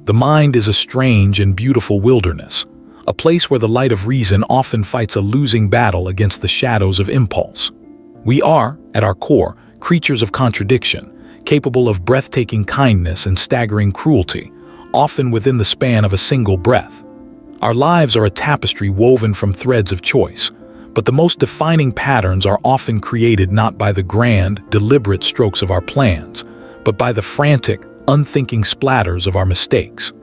The mind is a strange and beautiful wilderness, a place where the light of reason often fights a losing battle against the shadows of impulse. We are, at our core, creatures of contradiction, capable of breathtaking kindness and staggering cruelty, often within the span of a single breath. Our lives are a tapestry woven from threads of choice, but the most defining patterns are often created not by the grand, deliberate strokes of our plans, but by the frantic, unthinking splatters of our mistakes.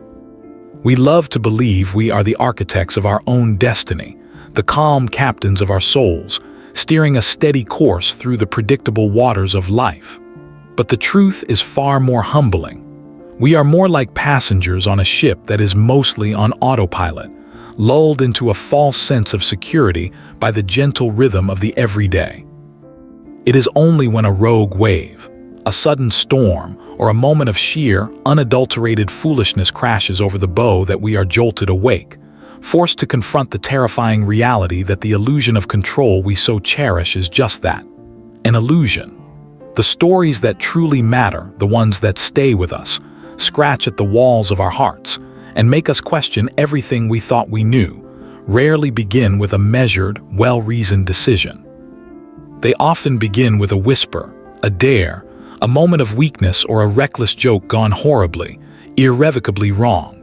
We love to believe we are the architects of our own destiny, the calm captains of our souls, steering a steady course through the predictable waters of life. But the truth is far more humbling. We are more like passengers on a ship that is mostly on autopilot, lulled into a false sense of security by the gentle rhythm of the everyday. It is only when a rogue wave, a sudden storm, or a moment of sheer, unadulterated foolishness crashes over the bow that we are jolted awake, forced to confront the terrifying reality that the illusion of control we so cherish is just that, an illusion. The stories that truly matter, the ones that stay with us, scratch at the walls of our hearts, and make us question everything we thought we knew, rarely begin with a measured, well-reasoned decision. They often begin with a whisper, a dare, a moment of weakness, or a reckless joke gone horribly, irrevocably wrong.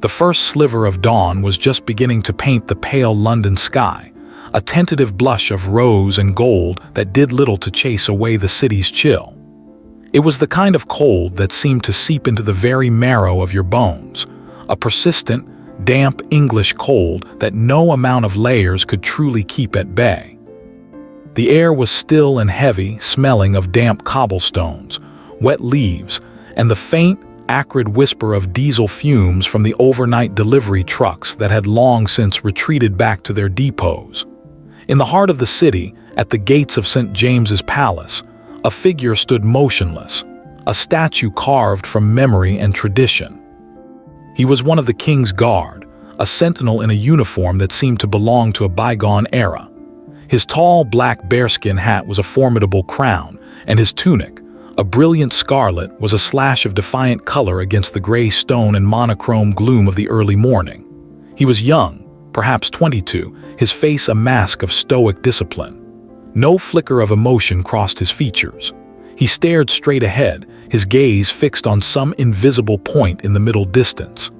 The first sliver of dawn was just beginning to paint the pale London sky, a tentative blush of rose and gold that did little to chase away the city's chill. It was the kind of cold that seemed to seep into the very marrow of your bones, a persistent, damp English cold that no amount of layers could truly keep at bay. The air was still and heavy, smelling of damp cobblestones, wet leaves, and the faint, acrid whisper of diesel fumes from the overnight delivery trucks that had long since retreated back to their depots. In the heart of the city, at the gates of St. James's Palace, a figure stood motionless, a statue carved from memory and tradition. He was one of the king's guard, a sentinel in a uniform that seemed to belong to a bygone era. His tall black bearskin hat was a formidable crown, and his tunic, a brilliant scarlet, was a slash of defiant color against the gray stone and monochrome gloom of the early morning. He was young, perhaps 22, his face a mask of stoic discipline. No flicker of emotion crossed his features. He stared straight ahead, his gaze fixed on some invisible point in the middle distance.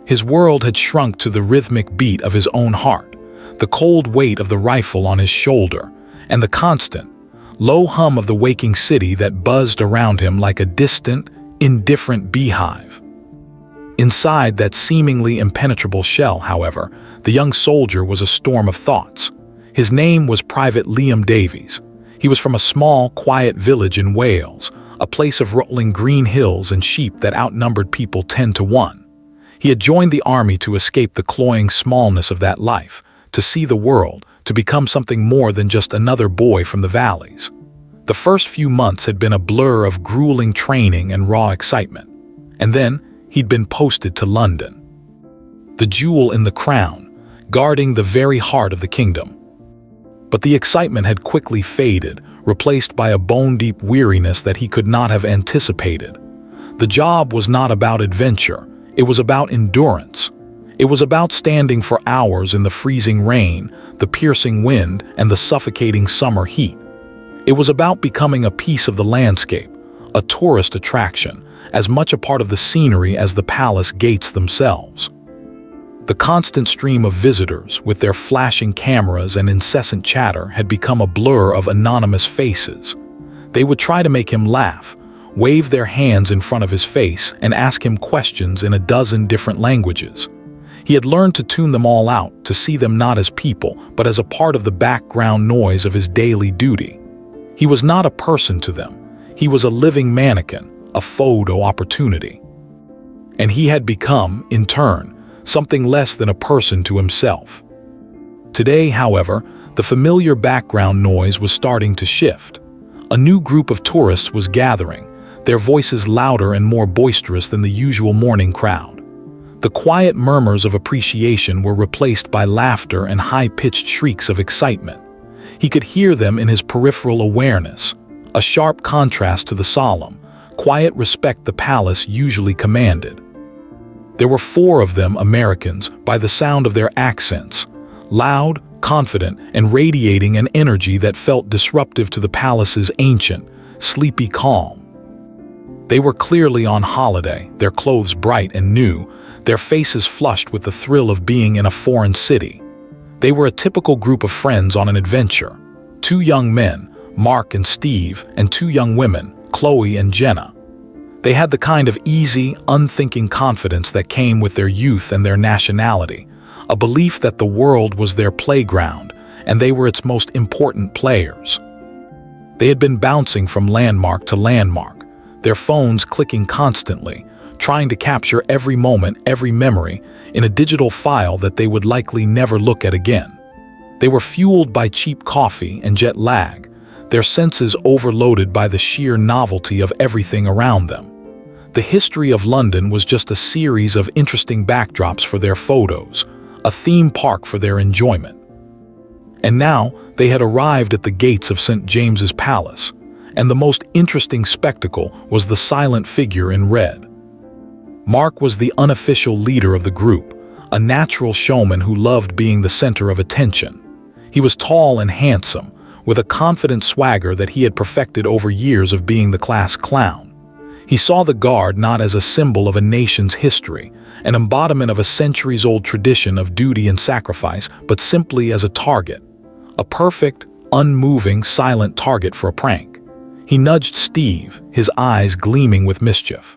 His world had shrunk to the rhythmic beat of his own heart, the cold weight of the rifle on his shoulder, and the constant, low hum of the waking city that buzzed around him like a distant, indifferent beehive. Inside that seemingly impenetrable shell, however, the young soldier was a storm of thoughts. His name was Private Liam Davies. He was from a small, quiet village in Wales, a place of rolling green hills and sheep that outnumbered people 10 to 1. He had joined the army to escape the cloying smallness of that life, to see the world, to become something more than just another boy from the valleys. The first few months had been a blur of grueling training and raw excitement. And then he'd been posted to London, the jewel in the crown, guarding the very heart of the kingdom. But the excitement had quickly faded, replaced by a bone-deep weariness that he could not have anticipated. The job was not about adventure, it was about endurance. It was about standing for hours in the freezing rain, the piercing wind, and the suffocating summer heat. It was about becoming a piece of the landscape, a tourist attraction, as much a part of the scenery as the palace gates themselves. The constant stream of visitors, with their flashing cameras and incessant chatter, had become a blur of anonymous faces. They would try to make him laugh, wave their hands in front of his face, and ask him questions in a dozen different languages. He had learned to tune them all out, to see them not as people, but as a part of the background noise of his daily duty. He was not a person to them. He was a living mannequin, a photo opportunity. And he had become, in turn, something less than a person to himself. Today, however, the familiar background noise was starting to shift. A new group of tourists was gathering, their voices louder and more boisterous than the usual morning crowd. The quiet murmurs of appreciation were replaced by laughter and high-pitched shrieks of excitement. He could hear them in his peripheral awareness, a sharp contrast to the solemn, quiet respect the palace usually commanded. There were 4 of them Americans by the sound of their accents, loud, confident, and radiating an energy that felt disruptive to the palace's ancient, sleepy calm. They were clearly on holiday, their clothes bright and new, their faces flushed with the thrill of being in a foreign city. They were a typical group of friends on an adventure. 2 young men, Mark and Steve, and 2 young women, Chloe and Jenna. They had the kind of easy, unthinking confidence that came with their youth and their nationality, a belief that the world was their playground and they were its most important players. They had been bouncing from landmark to landmark, their phones clicking constantly, trying to capture every moment, every memory, in a digital file that they would likely never look at again. They were fueled by cheap coffee and jet lag, their senses overloaded by the sheer novelty of everything around them. The history of London was just a series of interesting backdrops for their photos, a theme park for their enjoyment. And now they had arrived at the gates of St. James's Palace, and the most interesting spectacle was the silent figure in red. Mark was the unofficial leader of the group, a natural showman who loved being the center of attention. He was tall and handsome, with a confident swagger that he had perfected over years of being the class clown. He saw the guard not as a symbol of a nation's history, an embodiment of a centuries-old tradition of duty and sacrifice, but simply as a target. A perfect, unmoving, silent target for a prank. He nudged Steve, his eyes gleaming with mischief.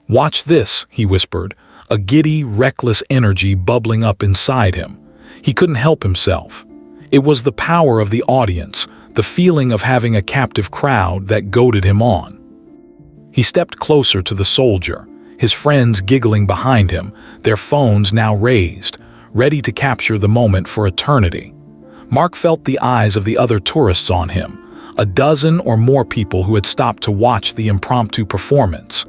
"Watch this," he whispered, a giddy, reckless energy bubbling up inside him. He couldn't help himself. It was the power of the audience, the feeling of having a captive crowd that goaded him on. He stepped closer to the soldier, his friends giggling behind him, their phones now raised, ready to capture the moment for eternity. Mark felt the eyes of the other tourists on him, a dozen or more people who had stopped to watch the impromptu performance.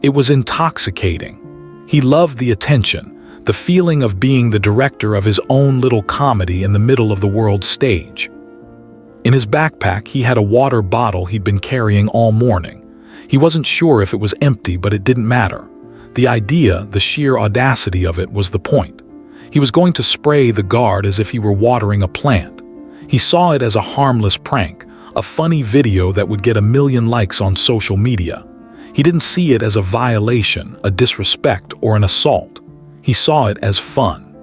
It was intoxicating. He loved the attention, the feeling of being the director of his own little comedy in the middle of the world's stage. In his backpack, he had a water bottle he'd been carrying all morning. He wasn't sure if it was empty, but it didn't matter. The idea, the sheer audacity of it, was the point. He was going to spray the guard as if he were watering a plant. He saw it as a harmless prank, a funny video that would get 1 million likes on social media. He didn't see it as a violation, a disrespect, or an assault. He saw it as fun.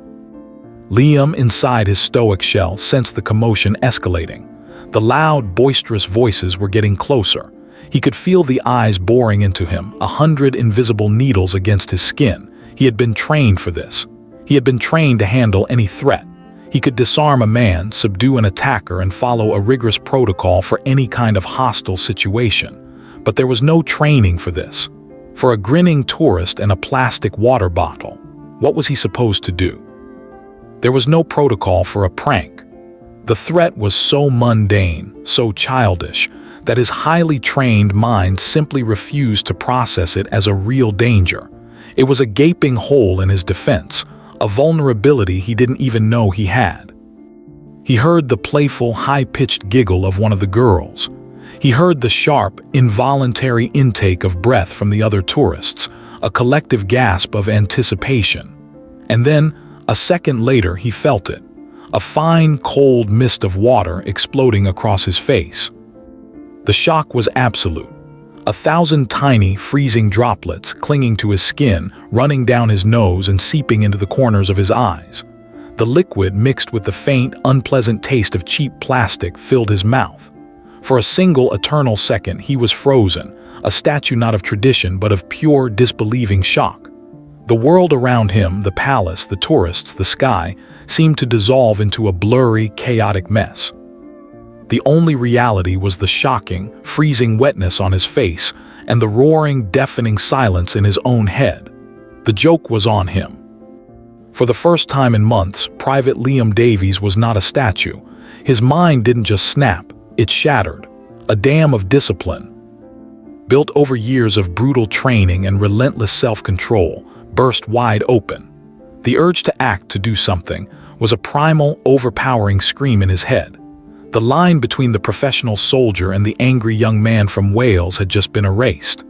Liam, inside his stoic shell, sensed the commotion escalating. The loud, boisterous voices were getting closer. He could feel the eyes boring into him, 100 invisible needles against his skin. He had been trained for this. He had been trained to handle any threat. He could disarm a man, subdue an attacker, and follow a rigorous protocol for any kind of hostile situation. But there was no training for this. For a grinning tourist and a plastic water bottle, what was he supposed to do? There was no protocol for a prank. The threat was so mundane, so childish, that his highly trained mind simply refused to process it as a real danger. It was a gaping hole in his defense, a vulnerability he didn't even know he had. He heard the playful, high-pitched giggle of one of the girls. He heard the sharp, involuntary intake of breath from the other tourists, a collective gasp of anticipation. And then, a second later, he felt it, a fine, cold mist of water exploding across his face. The shock was absolute. 1,000 tiny, freezing droplets clinging to his skin, running down his nose and seeping into the corners of his eyes. The liquid, mixed with the faint, unpleasant taste of cheap plastic, filled his mouth. For a single, eternal second, he was frozen, a statue not of tradition but of pure, disbelieving shock. The world around him, the palace, the tourists, the sky, seemed to dissolve into a blurry, chaotic mess. The only reality was the shocking, freezing wetness on his face and the roaring, deafening silence in his own head. The joke was on him. For the first time in months, Private Liam Davies was not a statue. His mind didn't just snap, it shattered. A dam of discipline, built over years of brutal training and relentless self-control, burst wide open. The urge to act, to do something, was a primal, overpowering scream in his head. The line between the professional soldier and the angry young man from Wales had just been erased.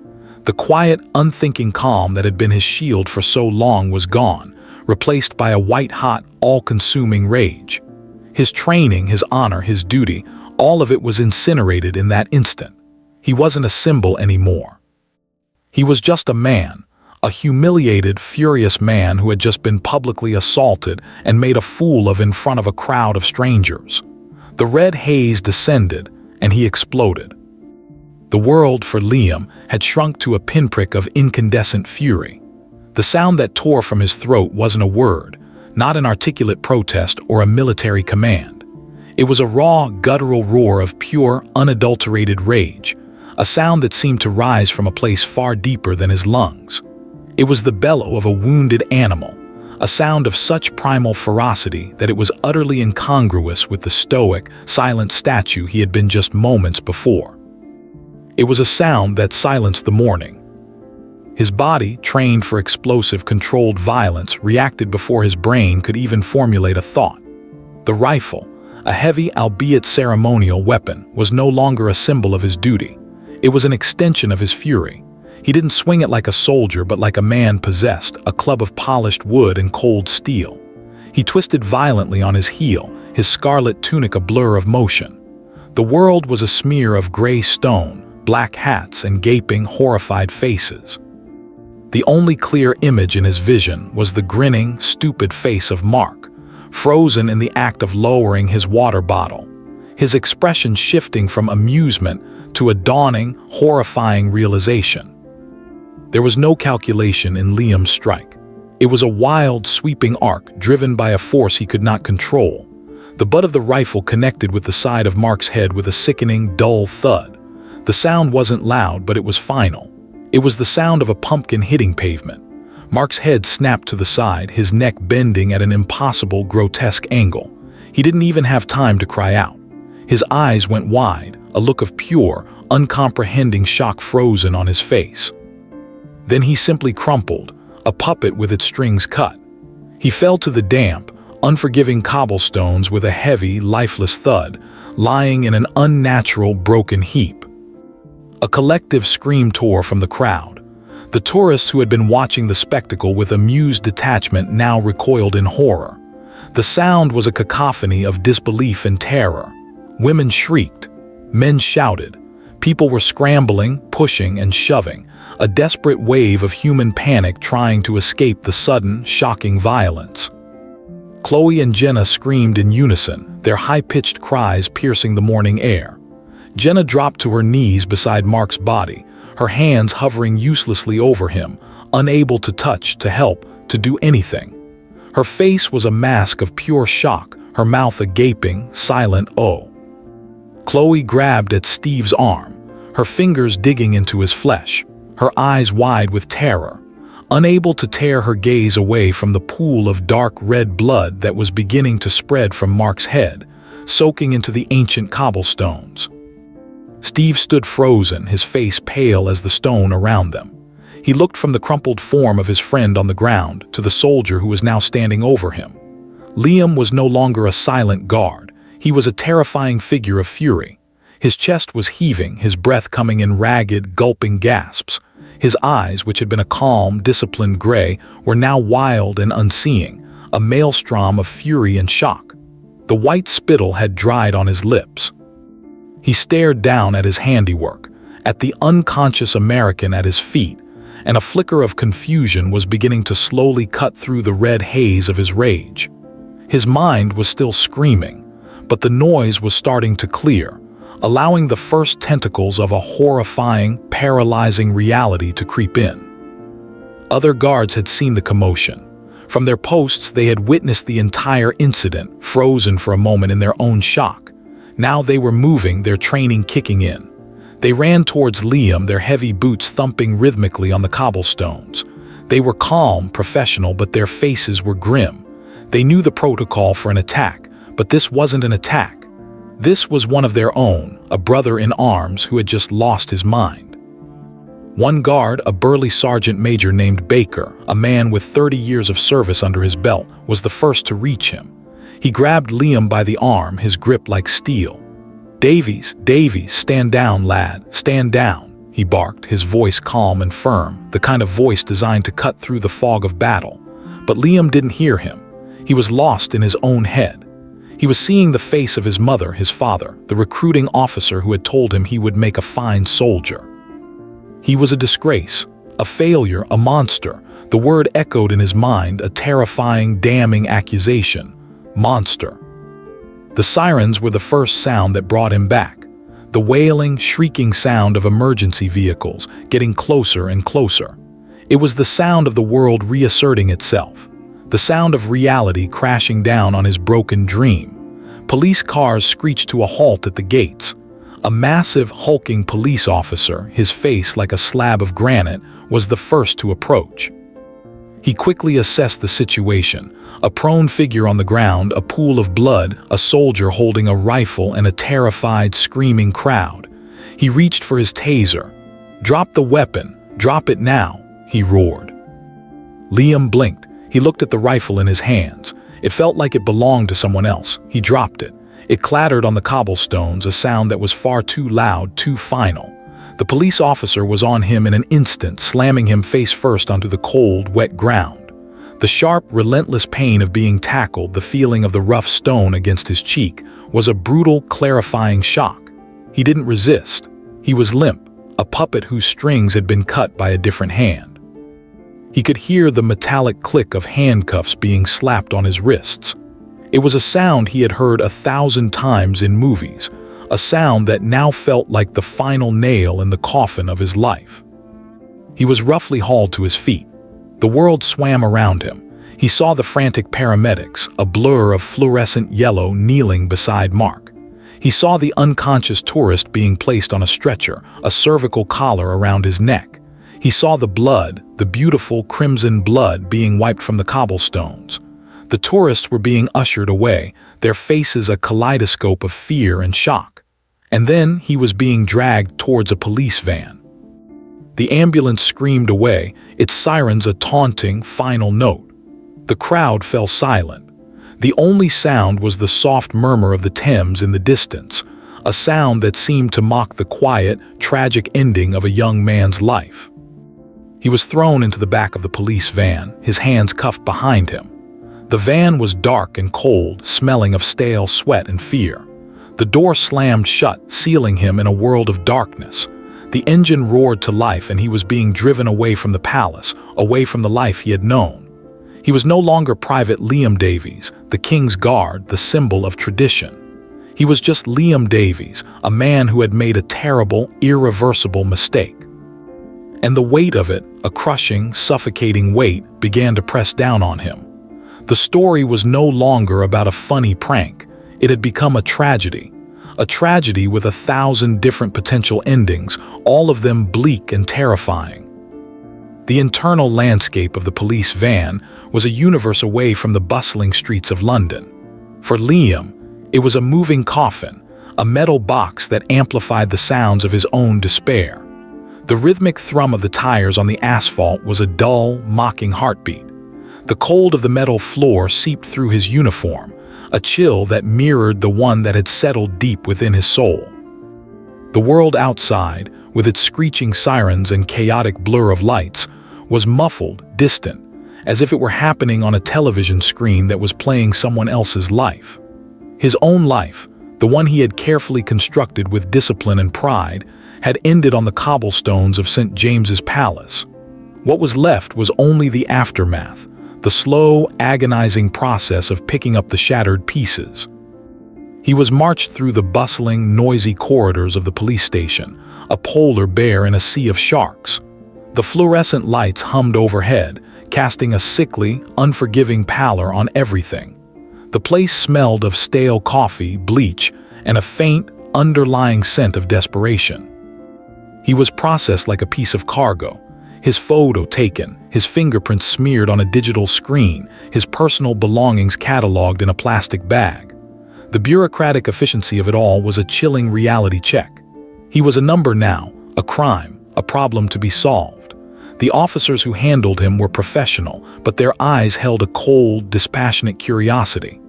The quiet, unthinking calm that had been his shield for so long was gone, replaced by a white-hot, all-consuming rage. His training, his honor, his duty, all of it was incinerated in that instant. He wasn't a symbol anymore. He was just a man, a humiliated, furious man who had just been publicly assaulted and made a fool of in front of a crowd of strangers. The red haze descended, and he exploded. The world, for Liam, had shrunk to a pinprick of incandescent fury. The sound that tore from his throat wasn't a word, not an articulate protest or a military command. It was a raw, guttural roar of pure, unadulterated rage, a sound that seemed to rise from a place far deeper than his lungs. It was the bellow of a wounded animal, a sound of such primal ferocity that it was utterly incongruous with the stoic, silent statue he had been just moments before. It was a sound that silenced the morning. His body, trained for explosive, controlled violence, reacted before his brain could even formulate a thought. The rifle, a heavy, albeit ceremonial weapon, was no longer a symbol of his duty. It was an extension of his fury. He didn't swing it like a soldier, but like a man possessed, a club of polished wood and cold steel. He twisted violently on his heel, his scarlet tunic a blur of motion. The world was a smear of gray stone, black hats, and gaping, horrified faces. The only clear image in his vision was the grinning, stupid face of Mark, frozen in the act of lowering his water bottle, his expression shifting from amusement to a dawning, horrifying realization. There was no calculation in Liam's strike. It was a wild, sweeping arc driven by a force he could not control. The butt of the rifle connected with the side of Mark's head with a sickening, dull thud. The sound wasn't loud, but it was final. It was the sound of a pumpkin hitting pavement. Mark's head snapped to the side, his neck bending at an impossible, grotesque angle. He didn't even have time to cry out. His eyes went wide, a look of pure, uncomprehending shock frozen on his face. Then he simply crumpled, a puppet with its strings cut. He fell to the damp, unforgiving cobblestones with a heavy, lifeless thud, lying in an unnatural, broken heap. A collective scream tore from the crowd. The tourists who had been watching the spectacle with amused detachment now recoiled in horror. The sound was a cacophony of disbelief and terror. Women shrieked. Men shouted. People were scrambling, pushing, and shoving, a desperate wave of human panic trying to escape the sudden, shocking violence. Chloe and Jenna screamed in unison, their high-pitched cries piercing the morning air. Jenna dropped to her knees beside Mark's body, her hands hovering uselessly over him, unable to touch, to help, to do anything. Her face was a mask of pure shock, her mouth a gaping, silent O. Chloe grabbed at Steve's arm, her fingers digging into his flesh, her eyes wide with terror, unable to tear her gaze away from the pool of dark red blood that was beginning to spread from Mark's head, soaking into the ancient cobblestones. Steve stood frozen, his face pale as the stone around them. He looked from the crumpled form of his friend on the ground to the soldier who was now standing over him. Liam was no longer a silent guard. He was a terrifying figure of fury. His chest was heaving, his breath coming in ragged, gulping gasps. His eyes, which had been a calm, disciplined gray, were now wild and unseeing, a maelstrom of fury and shock. The white spittle had dried on his lips. He stared down at his handiwork, at the unconscious American at his feet, and a flicker of confusion was beginning to slowly cut through the red haze of his rage. His mind was still screaming, but the noise was starting to clear, allowing the first tentacles of a horrifying, paralyzing reality to creep in. Other guards had seen the commotion. From their posts, they had witnessed the entire incident, frozen for a moment in their own shock. Now they were moving, their training kicking in. They ran towards Liam, their heavy boots thumping rhythmically on the cobblestones. They were calm, professional, but their faces were grim. They knew the protocol for an attack, but this wasn't an attack. This was one of their own, a brother in arms who had just lost his mind. One guard, a burly sergeant major named Baker, a man with 30 years of service under his belt, was the first to reach him. He grabbed Liam by the arm, his grip like steel. "Davies, Davies, stand down, lad, stand down," he barked, his voice calm and firm, the kind of voice designed to cut through the fog of battle. But Liam didn't hear him. He was lost in his own head. He was seeing the face of his mother, his father, the recruiting officer who had told him he would make a fine soldier. He was a disgrace, a failure, a monster. The word echoed in his mind, a terrifying, damning accusation. Monster. The sirens were the first sound that brought him back. The wailing, shrieking sound of emergency vehicles, getting closer and closer. It was the sound of the world reasserting itself. The sound of reality crashing down on his broken dream. Police cars screeched to a halt at the gates. A massive, hulking police officer, his face like a slab of granite, was the first to approach. He quickly assessed the situation. A prone figure on the ground, a pool of blood, a soldier holding a rifle, and a terrified, screaming crowd. He reached for his taser. "Drop the weapon! Drop it now!" he roared. Liam blinked. He looked at the rifle in his hands. It felt like it belonged to someone else. He dropped it. It clattered on the cobblestones, a sound that was far too loud, too final. The police officer was on him in an instant, slamming him face first onto the cold, wet ground. The sharp, relentless pain of being tackled, the feeling of the rough stone against his cheek, was a brutal, clarifying shock. He didn't resist. He was limp, a puppet whose strings had been cut by a different hand. He could hear the metallic click of handcuffs being slapped on his wrists. It was a sound he had heard 1,000 times in movies, a sound that now felt like the final nail in the coffin of his life. He was roughly hauled to his feet. The world swam around him. He saw the frantic paramedics, a blur of fluorescent yellow, kneeling beside Mark. He saw the unconscious tourist being placed on a stretcher, a cervical collar around his neck. He saw the blood, the beautiful crimson blood, being wiped from the cobblestones. The tourists were being ushered away, their faces a kaleidoscope of fear and shock. And then he was being dragged towards a police van. The ambulance screamed away, its sirens a taunting, final note. The crowd fell silent. The only sound was the soft murmur of the Thames in the distance, a sound that seemed to mock the quiet, tragic ending of a young man's life. He was thrown into the back of the police van, his hands cuffed behind him. The van was dark and cold, smelling of stale sweat and fear. The door slammed shut, sealing him in a world of darkness. The engine roared to life and he was being driven away from the palace, away from the life he had known. He was no longer Private Liam Davies, the King's Guard, the symbol of tradition. He was just Liam Davies, a man who had made a terrible, irreversible mistake. And the weight of it, a crushing, suffocating weight, began to press down on him. The story was no longer about a funny prank. It had become a tragedy with 1,000 different potential endings, all of them bleak and terrifying. The internal landscape of the police van was a universe away from the bustling streets of London. For Liam, it was a moving coffin, a metal box that amplified the sounds of his own despair. The rhythmic thrum of the tires on the asphalt was a dull, mocking heartbeat. The cold of the metal floor seeped through his uniform, a chill that mirrored the one that had settled deep within his soul. The world outside, with its screeching sirens and chaotic blur of lights, was muffled, distant, as if it were happening on a television screen that was playing someone else's life. His own life, the one he had carefully constructed with discipline and pride, had ended on the cobblestones of St. James's Palace. What was left was only the aftermath, the slow, agonizing process of picking up the shattered pieces. He was marched through the bustling, noisy corridors of the police station, a polar bear in a sea of sharks. The fluorescent lights hummed overhead, casting a sickly, unforgiving pallor on everything. The place smelled of stale coffee, bleach, and a faint, underlying scent of desperation. He was processed like a piece of cargo, his photo taken, his fingerprints smeared on a digital screen, his personal belongings cataloged in a plastic bag. The bureaucratic efficiency of it all was a chilling reality check. He was a number now, a crime, a problem to be solved. The officers who handled him were professional, but their eyes held a cold, dispassionate curiosity.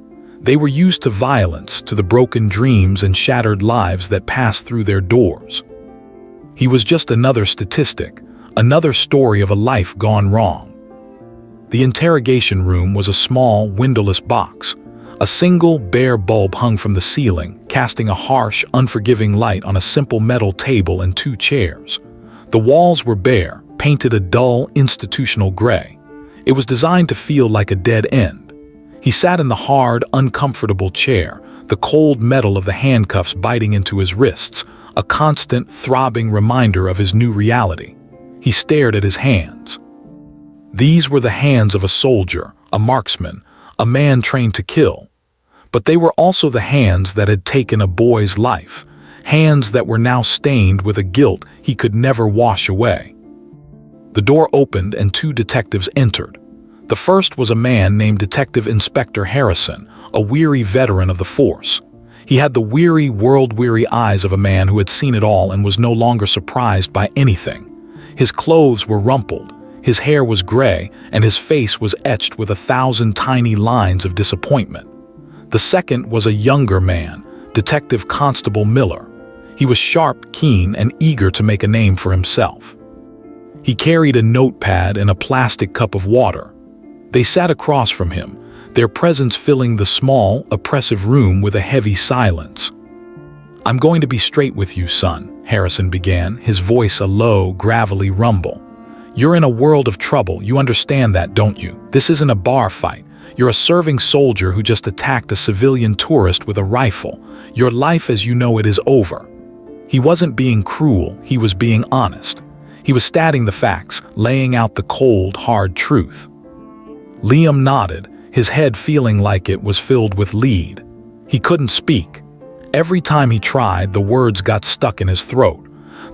They were used to violence, to the broken dreams and shattered lives that passed through their doors. He was just another statistic, another story of a life gone wrong. The interrogation room was a small, windowless box. A single, bare bulb hung from the ceiling, casting a harsh, unforgiving light on a simple metal table and 2 chairs. The walls were bare, painted a dull, institutional gray. It was designed to feel like a dead end. He sat in the hard, uncomfortable chair, the cold metal of the handcuffs biting into his wrists, a constant, throbbing reminder of his new reality. He stared at his hands. These were the hands of a soldier, a marksman, a man trained to kill. But they were also the hands that had taken a boy's life, hands that were now stained with a guilt he could never wash away. The door opened and 2 detectives entered. The first was a man named Detective Inspector Harrison, a weary veteran of the force. He had the weary, world-weary eyes of a man who had seen it all and was no longer surprised by anything. His clothes were rumpled, his hair was gray, and his face was etched with 1,000 tiny lines of disappointment. The second was a younger man, Detective Constable Miller. He was sharp, keen, and eager to make a name for himself. He carried a notepad and a plastic cup of water. They sat across from him, their presence filling the small, oppressive room with a heavy silence. "I'm going to be straight with you, son," Harrison began, his voice a low, gravelly rumble. "You're in a world of trouble, you understand that, don't you? This isn't a bar fight. You're a serving soldier who just attacked a civilian tourist with a rifle. Your life as you know it is over." He wasn't being cruel, he was being honest. He was stating the facts, laying out the cold, hard truth. Liam nodded, his head feeling like it was filled with lead. He couldn't speak. Every time he tried, the words got stuck in his throat.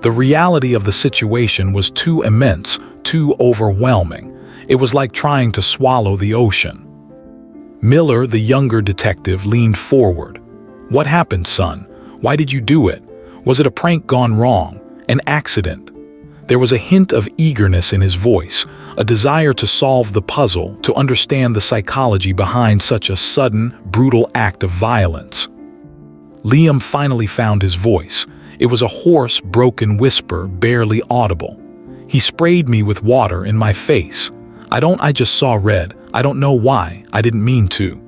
The reality of the situation was too immense, too overwhelming. It was like trying to swallow the ocean. Miller, the younger detective, leaned forward. "What happened, son? Why did you do it? Was it a prank gone wrong? An accident?" There was a hint of eagerness in his voice, a desire to solve the puzzle, to understand the psychology behind such a sudden, brutal act of violence. Liam finally found his voice. It was a hoarse, broken whisper, barely audible. "He sprayed me with water in my face. I just saw red. I don't know why. I didn't mean to."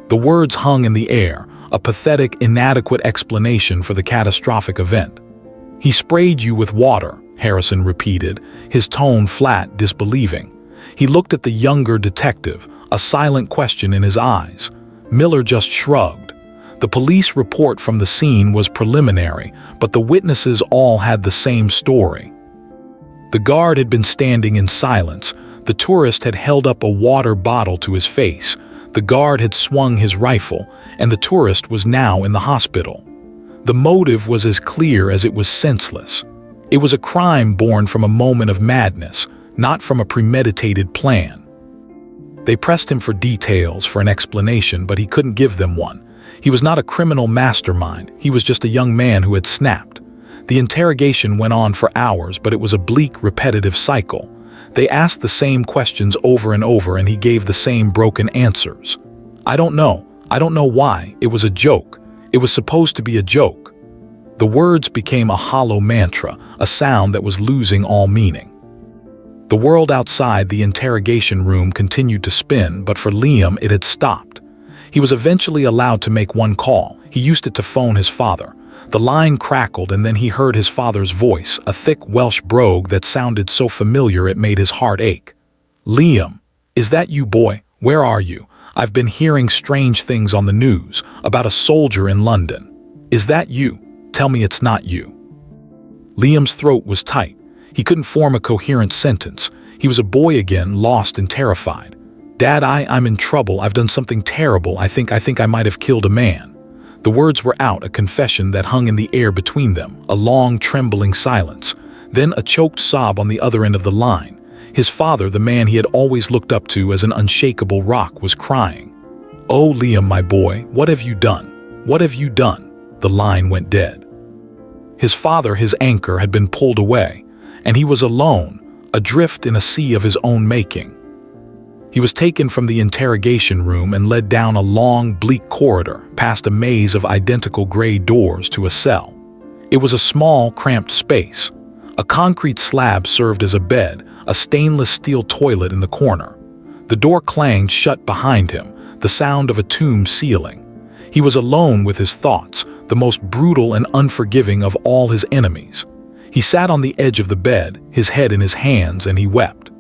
The words hung in the air, a pathetic, inadequate explanation for the catastrophic event. "He sprayed you with water," Harrison repeated, his tone flat, disbelieving. He looked at the younger detective, a silent question in his eyes. Miller just shrugged. The police report from the scene was preliminary, but the witnesses all had the same story. The guard had been standing in silence. The tourist had held up a water bottle to his face. The guard had swung his rifle, and the tourist was now in the hospital. The motive was as clear as it was senseless. It was a crime born from a moment of madness, not from a premeditated plan. They pressed him for details, for an explanation, but he couldn't give them one. He was not a criminal mastermind, he was just a young man who had snapped. The interrogation went on for hours, but it was a bleak, repetitive cycle. They asked the same questions over and over, and he gave the same broken answers. I don't know why. It was a joke. It was supposed to be a joke." The words became a hollow mantra, a sound that was losing all meaning. The world outside the interrogation room continued to spin, but for Liam it had stopped. He was eventually allowed to make one call. He used it to phone his father. The line crackled, and then he heard his father's voice, a thick Welsh brogue that sounded so familiar it made his heart ache. "Liam, is that you, boy? Where are you? I've been hearing strange things on the news about a soldier in London. Is that you? Tell me it's not you." Liam's throat was tight. He couldn't form a coherent sentence. He was a boy again, lost and terrified. "Dad, I'm in trouble. I've done something terrible. I think I might have killed a man." The words were out, a confession that hung in the air between them, a long, trembling silence. Then a choked sob on the other end of the line. His father, the man he had always looked up to as an unshakable rock, was crying. "Oh, Liam, my boy, what have you done? What have you done?" The line went dead. His father, his anchor, had been pulled away, and he was alone, adrift in a sea of his own making. He was taken from the interrogation room and led down a long, bleak corridor, past a maze of identical gray doors to a cell. It was a small, cramped space. A concrete slab served as a bed, a stainless steel toilet in the corner. The door clanged shut behind him, the sound of a tomb sealing. He was alone with his thoughts, the most brutal and unforgiving of all his enemies. He sat on the edge of the bed, his head in his hands, and he wept.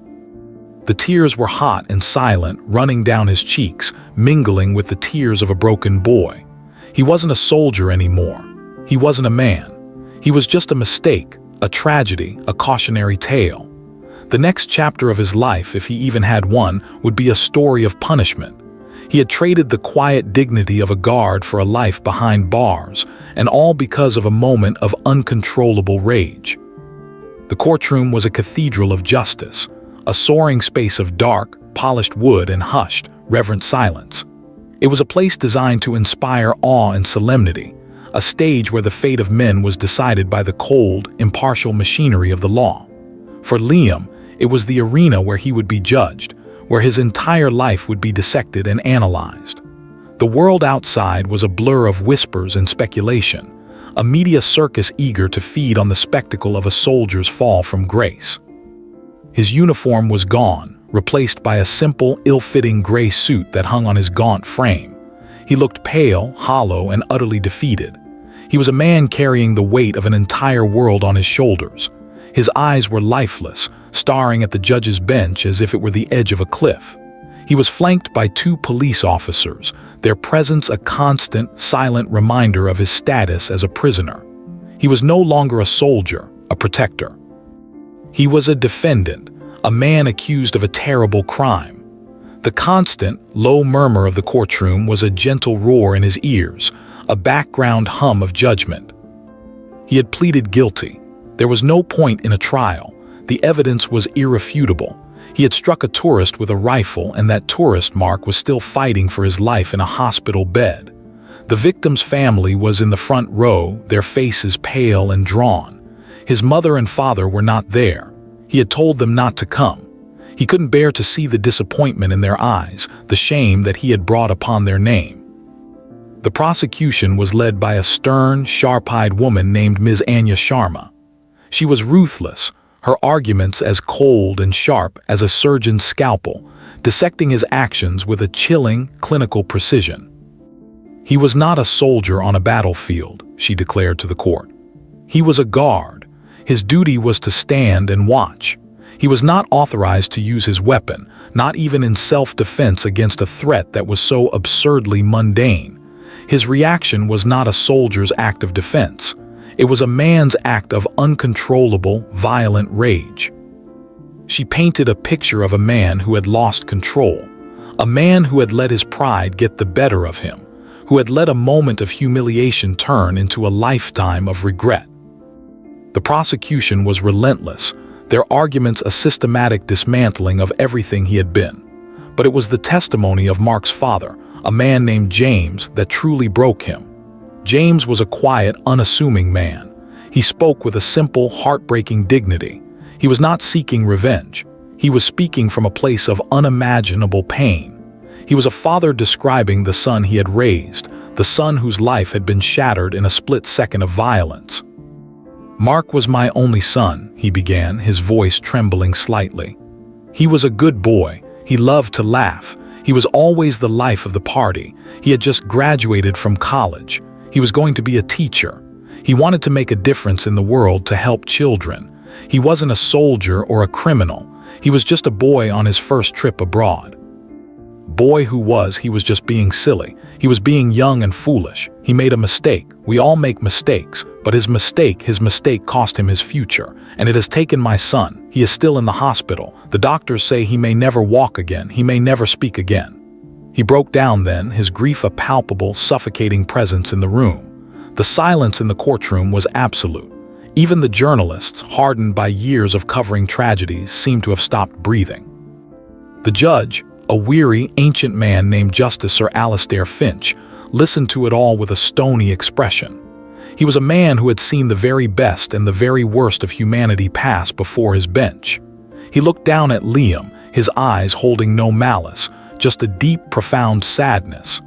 The tears were hot and silent, running down his cheeks, mingling with the tears of a broken boy. He wasn't a soldier anymore. He wasn't a man. He was just a mistake, a tragedy, a cautionary tale. The next chapter of his life, if he even had one, would be a story of punishment. He had traded the quiet dignity of a guard for a life behind bars, and all because of a moment of uncontrollable rage. The courtroom was a cathedral of justice, a soaring space of dark, polished wood and hushed, reverent silence. It was a place designed to inspire awe and solemnity, a stage where the fate of men was decided by the cold, impartial machinery of the law. For Liam, it was the arena where he would be judged, where his entire life would be dissected and analyzed. The world outside was a blur of whispers and speculation, a media circus eager to feed on the spectacle of a soldier's fall from grace. His uniform was gone, replaced by a simple, ill-fitting gray suit that hung on his gaunt frame. He looked pale, hollow, and utterly defeated. He was a man carrying the weight of an entire world on his shoulders. His eyes were lifeless, staring at the judge's bench as if it were the edge of a cliff. He was flanked by 2 police officers, their presence a constant, silent reminder of his status as a prisoner. He was no longer a soldier, a protector. He was a defendant, a man accused of a terrible crime. The constant, low murmur of the courtroom was a gentle roar in his ears, a background hum of judgment. He had pleaded guilty. There was no point in a trial. The evidence was irrefutable. He had struck a tourist with a rifle, and that tourist, Mark, was still fighting for his life in a hospital bed. The victim's family was in the front row, their faces pale and drawn. His mother and father were not there. He had told them not to come. He couldn't bear to see the disappointment in their eyes, the shame that he had brought upon their name. The prosecution was led by a stern, sharp-eyed woman named Ms. Anya Sharma. She was ruthless, her arguments as cold and sharp as a surgeon's scalpel, dissecting his actions with a chilling, clinical precision. He was not a soldier on a battlefield, she declared to the court. He was a guard. His duty was to stand and watch. He was not authorized to use his weapon, not even in self-defense against a threat that was so absurdly mundane. His reaction was not a soldier's act of defense. It was a man's act of uncontrollable, violent rage. She painted a picture of a man who had lost control, a man who had let his pride get the better of him, who had let a moment of humiliation turn into a lifetime of regret. The prosecution was relentless, their arguments a systematic dismantling of everything he had been. But it was the testimony of Mark's father, a man named James, that truly broke him. James was a quiet, unassuming man. He spoke with a simple, heartbreaking dignity. He was not seeking revenge. He was speaking from a place of unimaginable pain. He was a father describing the son he had raised, the son whose life had been shattered in a split second of violence. "Mark was my only son," he began, his voice trembling slightly. "He was a good boy. He loved to laugh. He was always the life of the party. He had just graduated from college. He was going to be a teacher. He wanted to make a difference in the world to help children. He wasn't a soldier or a criminal. He was just a boy on his first trip abroad." Boy who was, he was just being silly. He was being young and foolish. He made a mistake. We all make mistakes. But his mistake cost him his future. And it has taken my son. He is still in the hospital. The doctors say he may never walk again. He may never speak again. He broke down then, his grief a palpable, suffocating presence in the room. The silence in the courtroom was absolute. Even the journalists, hardened by years of covering tragedies, seemed to have stopped breathing. The judge, a weary, ancient man named Justice Sir Alastair Finch, listened to it all with a stony expression. He was a man who had seen the very best and the very worst of humanity pass before his bench. He looked down at Liam, his eyes holding no malice, just a deep, profound sadness.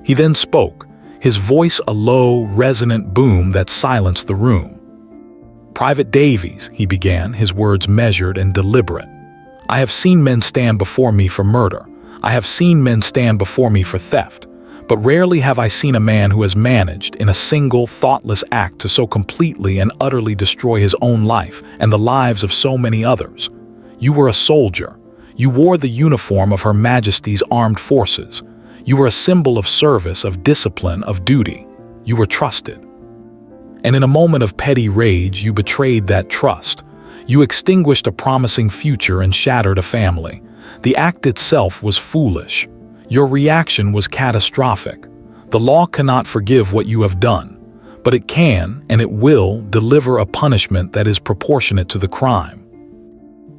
He then spoke. his voice a low, resonant boom that silenced the room. "Private Davies," he began, his words measured and deliberate. "I have seen men stand before me for murder. I have seen men stand before me for theft. But rarely have I seen a man who has managed, in a single, thoughtless act, to so completely and utterly destroy his own life and the lives of so many others. You were a soldier. You wore the uniform of Her Majesty's Armed Forces. You were a symbol of service, of discipline, of duty. You were trusted. And in a moment of petty rage, you betrayed that trust. You extinguished a promising future and shattered a family. The act itself was foolish. Your reaction was catastrophic. The law cannot forgive what you have done, but it can and it will deliver a punishment that is proportionate to the crime."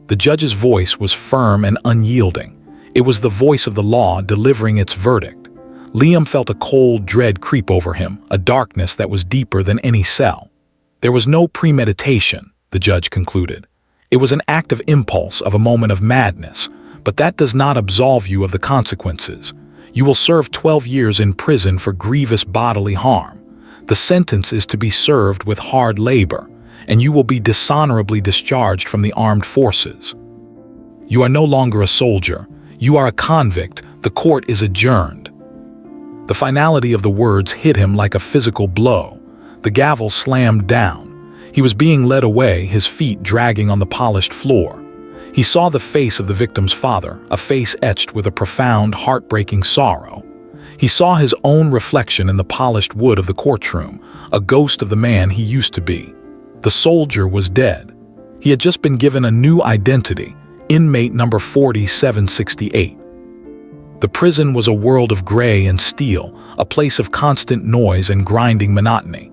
The judge's voice was firm and unyielding. It was the voice of the law delivering its verdict. Liam felt a cold dread creep over him, a darkness that was deeper than any cell. "There was no premeditation," the judge concluded. "It was an act of impulse, of a moment of madness. But that does not absolve you of the consequences. You will serve 12 years in prison for grievous bodily harm. The sentence is to be served with hard labor, and you will be dishonorably discharged from the armed forces. You are no longer a soldier. You are a convict. The court is adjourned." The finality of the words hit him like a physical blow. The gavel slammed down. He was being led away, his feet dragging on the polished floor. He saw the face of the victim's father, a face etched with a profound, heartbreaking sorrow. He saw his own reflection in the polished wood of the courtroom, a ghost of the man he used to be. The soldier was dead. He had just been given a new identity, inmate number 4768. The prison was a world of gray and steel, a place of constant noise and grinding monotony.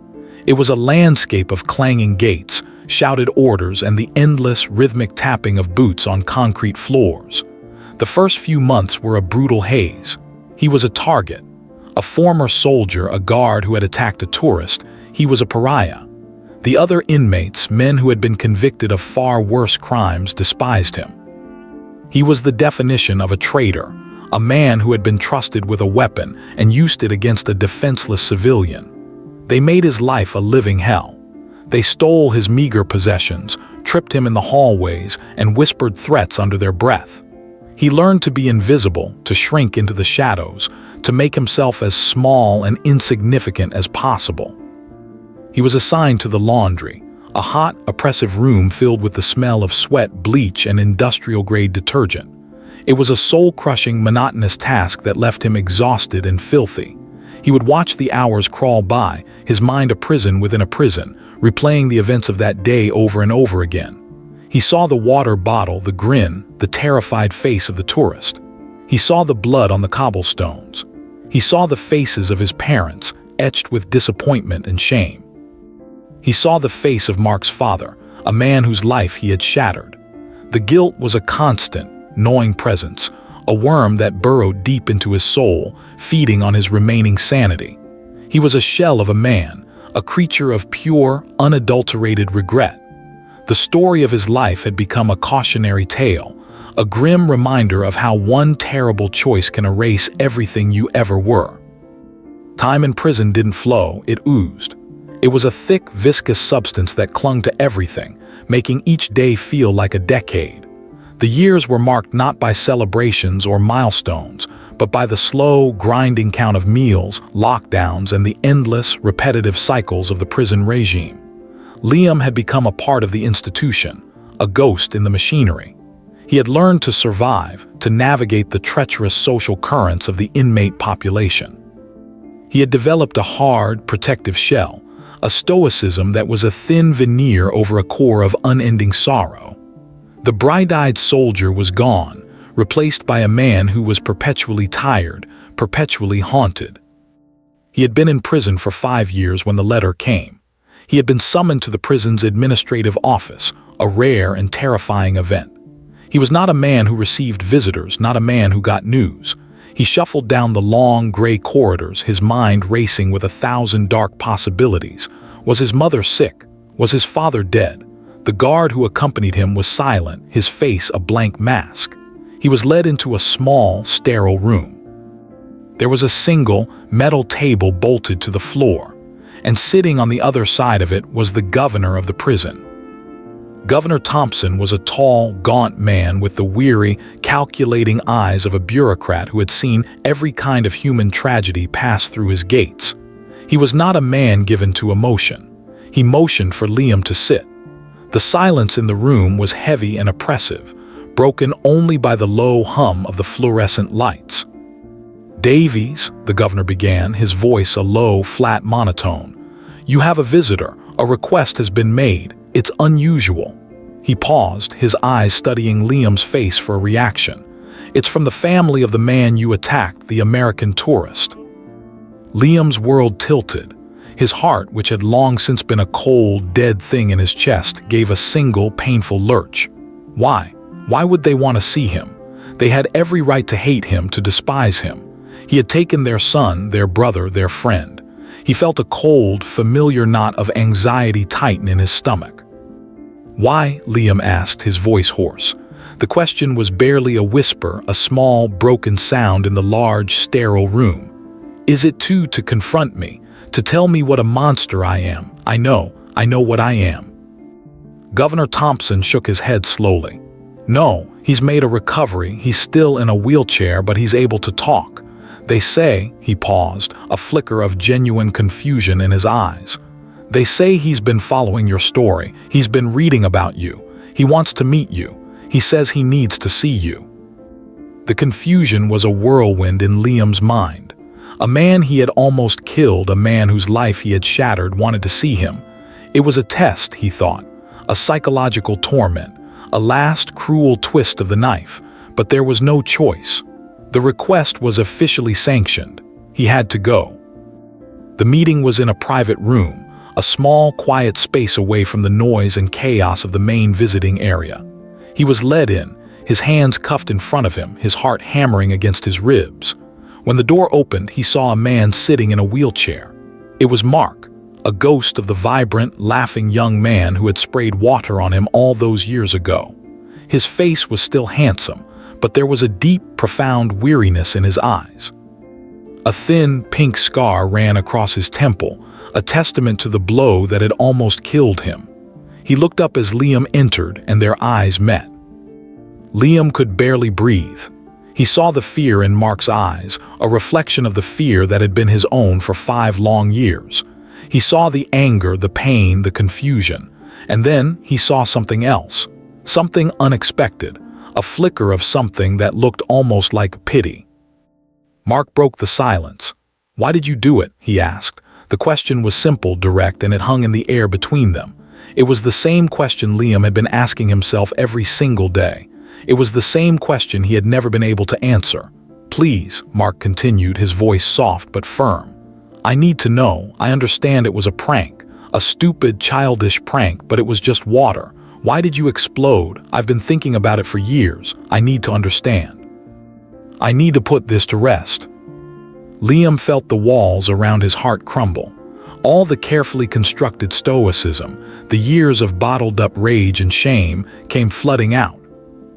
It was a landscape of clanging gates, shouted orders, and the endless, rhythmic tapping of boots on concrete floors. The first few months were a brutal haze. He was a target. A former soldier, a guard who had attacked a tourist, he was a pariah. The other inmates, men who had been convicted of far worse crimes, despised him. He was the definition of a traitor, a man who had been trusted with a weapon and used it against a defenseless civilian. They made his life a living hell. They stole his meager possessions, tripped him in the hallways, and whispered threats under their breath. He learned to be invisible, to shrink into the shadows, to make himself as small and insignificant as possible. He was assigned to the laundry, a hot, oppressive room filled with the smell of sweat, bleach, and industrial-grade detergent. It was a soul-crushing, monotonous task that left him exhausted and filthy. He would watch the hours crawl by, his mind a prison within a prison, replaying the events of that day over and over again. He saw the water bottle, the grin, the terrified face of the tourist. He saw the blood on the cobblestones. He saw the faces of his parents, etched with disappointment and shame. He saw the face of Mark's father, a man whose life he had shattered. The guilt was a constant, gnawing presence, a worm that burrowed deep into his soul, feeding on his remaining sanity. He was a shell of a man, a creature of pure, unadulterated regret. The story of his life had become a cautionary tale, a grim reminder of how one terrible choice can erase everything you ever were. Time in prison didn't flow, it oozed. It was a thick, viscous substance that clung to everything, making each day feel like a decade. The years were marked not by celebrations or milestones, but by the slow, grinding count of meals, lockdowns, and the endless, repetitive cycles of the prison regime. Liam had become a part of the institution, a ghost in the machinery. He had learned to survive, to navigate the treacherous social currents of the inmate population. He had developed a hard, protective shell, a stoicism that was a thin veneer over a core of unending sorrow. The bright-eyed soldier was gone, replaced by a man who was perpetually tired, perpetually haunted. He had been in prison for 5 years when the letter came. He had been summoned to the prison's administrative office, a rare and terrifying event. He was not a man who received visitors, not a man who got news. He shuffled down the long, gray corridors, his mind racing with 1,000 dark possibilities. Was his mother sick? Was his father dead? The guard who accompanied him was silent, his face a blank mask. He was led into a small, sterile room. There was a single metal table bolted to the floor, and sitting on the other side of it was the governor of the prison. Governor Thompson was a tall, gaunt man with the weary, calculating eyes of a bureaucrat who had seen every kind of human tragedy pass through his gates. He was not a man given to emotion. He motioned for Liam to sit. The silence in the room was heavy and oppressive, broken only by the low hum of the fluorescent lights. "Davies," the governor began, his voice a low, flat monotone. "You have a visitor. A request has been made. It's unusual." He paused, his eyes studying Liam's face for a reaction. "It's from the family of the man you attacked, the American tourist." Liam's world tilted. His heart, which had long since been a cold, dead thing in his chest, gave a single, painful lurch. Why? Why would they want to see him? They had every right to hate him, to despise him. He had taken their son, their brother, their friend. He felt a cold, familiar knot of anxiety tighten in his stomach. "Why?" Liam asked, his voice hoarse. The question was barely a whisper, a small, broken sound in the large, sterile room. "Is it to confront me, to tell me what a monster I am? I know what I am." Governor Thompson shook his head slowly. "No, he's made a recovery, he's still in a wheelchair, but he's able to talk. They say," he paused, a flicker of genuine confusion in his eyes. "They say he's been following your story, he's been reading about you. He wants to meet you. He says he needs to see you." The confusion was a whirlwind in Liam's mind. A man he had almost killed, a man whose life he had shattered, wanted to see him. It was a test, he thought, a psychological torment, a last cruel twist of the knife, but there was no choice. The request was officially sanctioned. He had to go. The meeting was in a private room, a small, quiet space away from the noise and chaos of the main visiting area. He was led in, his hands cuffed in front of him, his heart hammering against his ribs. When the door opened, he saw a man sitting in a wheelchair. It was Mark, a ghost of the vibrant, laughing young man who had sprayed water on him all those years ago. His face was still handsome, but there was a deep, profound weariness in his eyes. A thin, pink scar ran across his temple, a testament to the blow that had almost killed him. He looked up as Liam entered, and their eyes met. Liam could barely breathe. He saw the fear in Mark's eyes, a reflection of the fear that had been his own for 5 long years. He saw the anger, the pain, the confusion, and then he saw something else, something unexpected, a flicker of something that looked almost like pity. Mark broke the silence. "Why did you do it?" he asked. The question was simple, direct, and it hung in the air between them. It was the same question Liam had been asking himself every single day. It was the same question he had never been able to answer. "Please," Mark continued, his voice soft but firm. "I need to know. I understand it was a prank, a stupid, childish prank, but it was just water. Why did you explode? I've been thinking about it for years. I need to understand. I need to put this to rest." Liam felt the walls around his heart crumble. All the carefully constructed stoicism, the years of bottled-up rage and shame, came flooding out.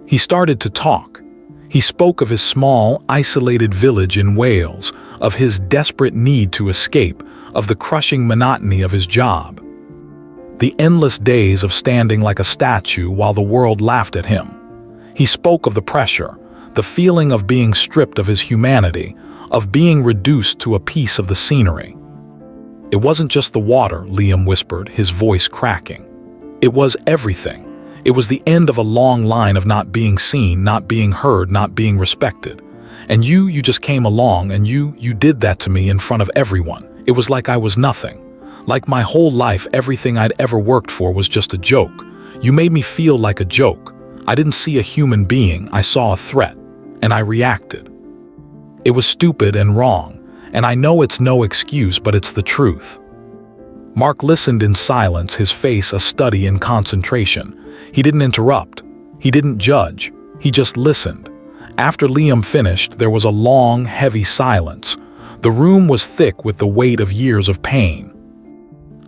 He started to talk. He spoke of his small, isolated village in Wales, of his desperate need to escape, of the crushing monotony of his job. The endless days of standing like a statue while the world laughed at him. He spoke of the pressure, the feeling of being stripped of his humanity, of being reduced to a piece of the scenery. "It wasn't just the water," Liam whispered, his voice cracking. "It was everything. It was the end of a long line of not being seen, not being heard, not being respected. And you just came along and you did that to me in front of everyone. It was like I was nothing. Like my whole life, everything I'd ever worked for was just a joke. You made me feel like a joke. I didn't see a human being, I saw a threat. And I reacted. It was stupid and wrong, and I know it's no excuse, but it's the truth." Mark listened in silence, his face a study in concentration. He didn't interrupt. He didn't judge. He just listened. After Liam finished, there was a long, heavy silence. The room was thick with the weight of years of pain.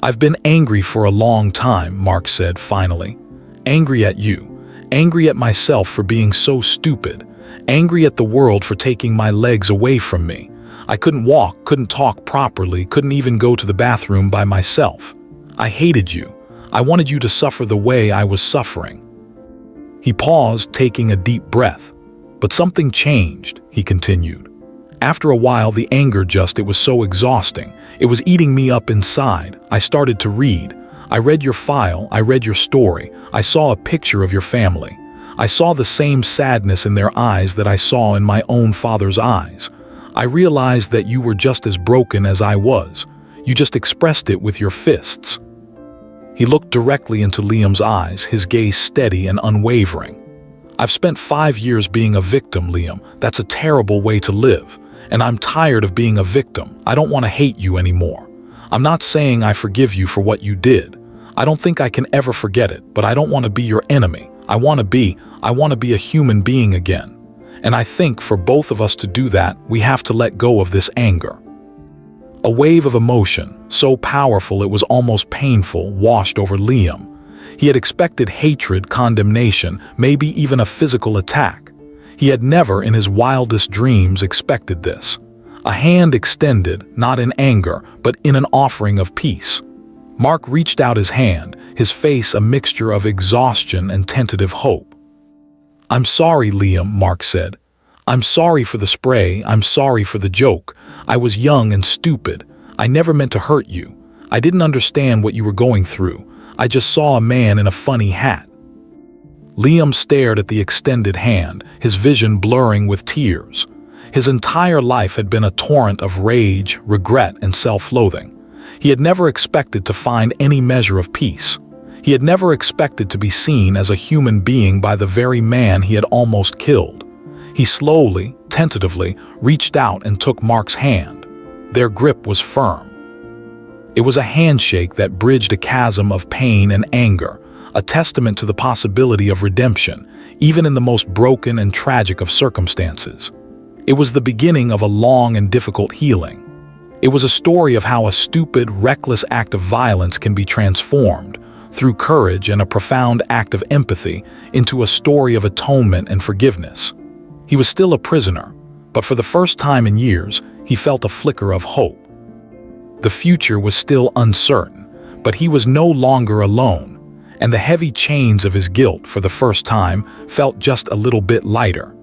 "I've been angry for a long time," Mark said finally. "Angry at you. Angry at myself for being so stupid. Angry at the world for taking my legs away from me. I couldn't walk, couldn't talk properly, couldn't even go to the bathroom by myself. I hated you. I wanted you to suffer the way I was suffering." He paused, taking a deep breath. "But something changed," he continued. "After a while, the anger it was so exhausting. It was eating me up inside. I started to read. I read your file, I read your story. I saw a picture of your family. I saw the same sadness in their eyes that I saw in my own father's eyes. I realized that you were just as broken as I was. You just expressed it with your fists." He looked directly into Liam's eyes, his gaze steady and unwavering. "I've spent 5 years being a victim, Liam. That's a terrible way to live. And I'm tired of being a victim. I don't want to hate you anymore. I'm not saying I forgive you for what you did. I don't think I can ever forget it, but I don't want to be your enemy. I want to be a human being again. And I think for both of us to do that, we have to let go of this anger." A wave of emotion, so powerful it was almost painful, washed over Liam. He had expected hatred, condemnation, maybe even a physical attack. He had never in his wildest dreams expected this. A hand extended, not in anger, but in an offering of peace. Mark reached out his hand, his face a mixture of exhaustion and tentative hope. "I'm sorry, Liam," Mark said. "I'm sorry for the spray, I'm sorry for the joke. I was young and stupid. I never meant to hurt you. I didn't understand what you were going through. I just saw a man in a funny hat." Liam stared at the extended hand, his vision blurring with tears. His entire life had been a torrent of rage, regret, and self-loathing. He had never expected to find any measure of peace. He had never expected to be seen as a human being by the very man he had almost killed. He slowly, tentatively, reached out and took Mark's hand. Their grip was firm. It was a handshake that bridged a chasm of pain and anger, a testament to the possibility of redemption, even in the most broken and tragic of circumstances. It was the beginning of a long and difficult healing. It was a story of how a stupid, reckless act of violence can be transformed, through courage and a profound act of empathy, into a story of atonement and forgiveness. He was still a prisoner, but for the first time in years, he felt a flicker of hope. The future was still uncertain, but he was no longer alone, and the heavy chains of his guilt, for the first time, felt just a little bit lighter.